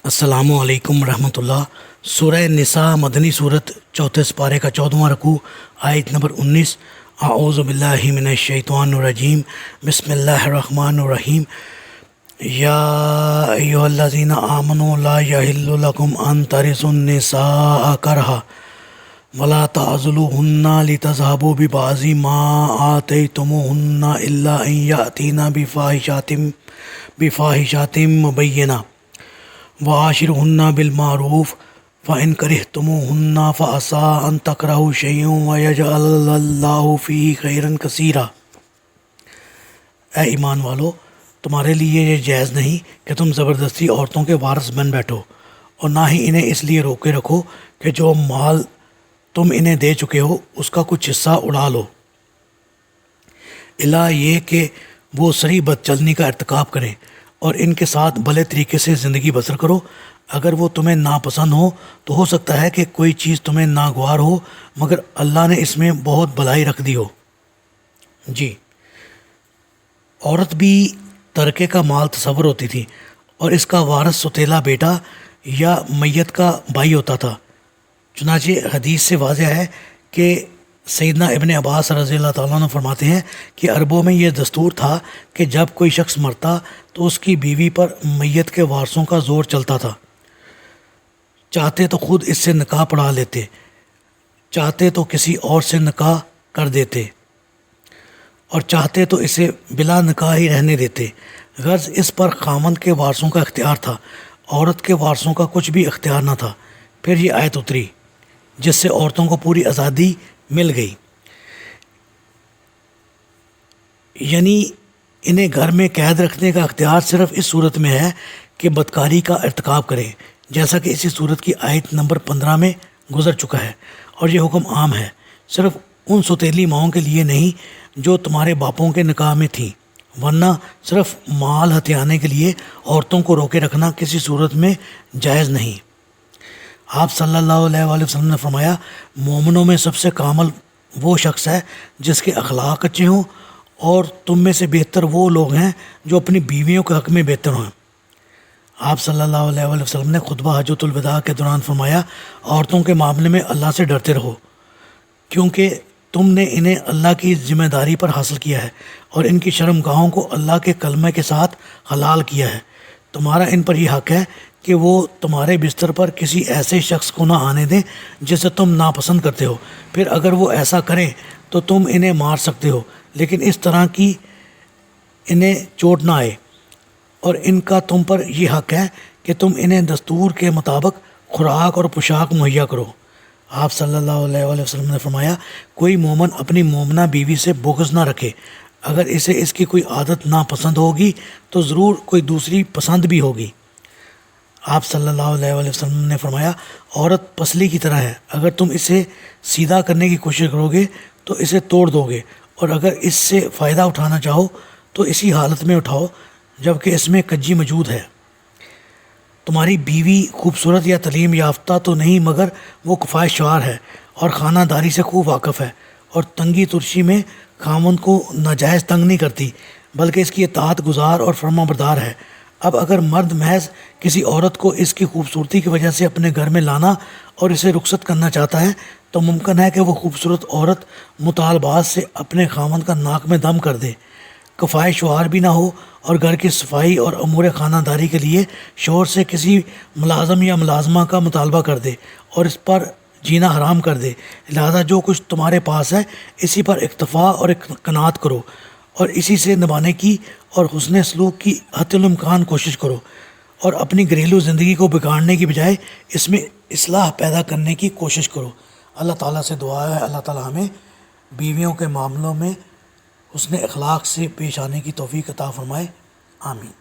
السلام علیکم ورحمۃ اللہ۔ سورہ نساء مدنی صورت، چوتھے سپارے کا 14واں رکوع، آیت نمبر 19۔ اعوذ باللہ من الشیطان الرجیم، بسم اللہ الرحمن الرحیم۔ یا ایھا الذین آمنوا لا یحل لکم ان ترثوا النساء کرہا ولا تعضلوہن لتذہبوا ببعض ما آتیتموہن الا ان یأتین بفاحشۃ مبینہ وعاشرہن بالمعروف فإن کرہتموہن فعسیٰ ان تکرہوا شیئا ویجعل اللہ فیہ خیرا کثیرا۔ اے ایمان والو، تمہارے لیے یہ جائز نہیں کہ تم زبردستی عورتوں کے وارث بن بیٹھو، اور نہ ہی انہیں اس لیے روکے رکھو کہ جو مال تم انہیں دے چکے ہو اس کا کچھ حصہ اڑا لو، الا یہ کہ وہ صریح بدچلنی کا ارتکاب کریں، اور ان کے ساتھ بھلے طریقے سے زندگی بسر کرو۔ اگر وہ تمہیں ناپسند ہو تو ہو سکتا ہے کہ کوئی چیز تمہیں ناگوار ہو، مگر اللہ نے اس میں بہت بھلائی رکھ دی ہو۔ جی، عورت بھی ترکے کا مال تصور ہوتی تھی، اور اس کا وارث سوتیلا بیٹا یا میت کا بھائی ہوتا تھا۔ چنانچہ حدیث سے واضح ہے کہ سیدنا ابن عباس رضی اللہ تعالیٰ عنہ فرماتے ہیں کہ عربوں میں یہ دستور تھا کہ جب کوئی شخص مرتا تو اس کی بیوی پر میت کے وارثوں کا زور چلتا تھا۔ چاہتے تو خود اس سے نکاح پڑھا لیتے، چاہتے تو کسی اور سے نکاح کر دیتے، اور چاہتے تو اسے بلا نکاح ہی رہنے دیتے۔ غرض اس پر خاوند کے وارثوں کا اختیار تھا، عورت کے وارثوں کا کچھ بھی اختیار نہ تھا۔ پھر یہ آیت اتری جس سے عورتوں کو پوری آزادی مل گئی، یعنی انہیں گھر میں قید رکھنے کا اختیار صرف اس صورت میں ہے کہ بدکاری کا ارتکاب کریں، جیسا کہ اسی صورت کی آیت نمبر 15 میں گزر چکا ہے۔ اور یہ حکم عام ہے، صرف ان سوتیلی ماؤں کے لیے نہیں جو تمہارے باپوں کے نکاح میں تھیں، ورنہ صرف مال ہتھیانے کے لیے عورتوں کو روکے رکھنا کسی صورت میں جائز نہیں۔ آپ صلی اللہ علیہ وآلہ وسلم نے فرمایا، مومنوں میں سب سے کامل وہ شخص ہے جس کے اخلاق اچھے ہوں، اور تم میں سے بہتر وہ لوگ ہیں جو اپنی بیویوں کے حق میں بہتر ہوں۔ آپ صلی اللہ علیہ وآلہ وسلم نے خطبہ حجۃ الوداع کے دوران فرمایا، عورتوں کے معاملے میں اللہ سے ڈرتے رہو، کیونکہ تم نے انہیں اللہ کی ذمہ داری پر حاصل کیا ہے، اور ان کی شرمگاہوں کو اللہ کے کلمے کے ساتھ حلال کیا ہے۔ تمہارا ان پر یہ حق ہے کہ وہ تمہارے بستر پر کسی ایسے شخص کو نہ آنے دیں جسے تم ناپسند کرتے ہو۔ پھر اگر وہ ایسا کریں تو تم انہیں مار سکتے ہو، لیکن اس طرح کی انہیں چوٹ نہ آئے، اور ان کا تم پر یہ حق ہے کہ تم انہیں دستور کے مطابق خوراک اور پوشاک مہیا کرو۔ آپ صلی اللہ علیہ وآلہ وسلم نے فرمایا، کوئی مومن اپنی مومنہ بیوی سے بغض نہ رکھے، اگر اسے اس کی کوئی عادت ناپسند ہوگی تو ضرور کوئی دوسری پسند بھی ہوگی۔ آپ صلی اللہ علیہ وآلہ وسلم نے فرمایا، عورت پسلی کی طرح ہے، اگر تم اسے سیدھا کرنے کی کوشش کرو گے تو اسے توڑ دو گے، اور اگر اس سے فائدہ اٹھانا چاہو تو اسی حالت میں اٹھاؤ جبکہ اس میں کجی موجود ہے۔ تمہاری بیوی خوبصورت یا تعلیم یافتہ تو نہیں، مگر وہ کفایت شعار ہے اور خانہ داری سے خوب واقف ہے، اور تنگی ترشی میں خاوند کو ناجائز تنگ نہیں کرتی، بلکہ اس کی اطاعت گزار اور فرما بردار ہے۔ اب اگر مرد محض کسی عورت کو اس کی خوبصورتی کی وجہ سے اپنے گھر میں لانا اور اسے رخصت کرنا چاہتا ہے تو ممکن ہے کہ وہ خوبصورت عورت مطالبات سے اپنے خاوند کا ناک میں دم کر دے، کفایت شعار بھی نہ ہو، اور گھر کی صفائی اور امور خانہ داری کے لیے شوہر سے کسی ملازم یا ملازمہ کا مطالبہ کر دے اور اس پر جینا حرام کر دے۔ لہذا جو کچھ تمہارے پاس ہے اسی پر اکتفا اور قناعت کرو، اور اسی سے نبھانے کی اور حسن سلوک کی حتی الامکان کوشش کرو، اور اپنی گھریلو زندگی کو بگاڑنے کی بجائے اس میں اصلاح پیدا کرنے کی کوشش کرو۔ اللہ تعالیٰ سے دعا ہے اللہ تعالیٰ ہمیں بیویوں کے معاملوں میں حسن اخلاق سے پیش آنے کی توفیق عطا فرمائے، آمین۔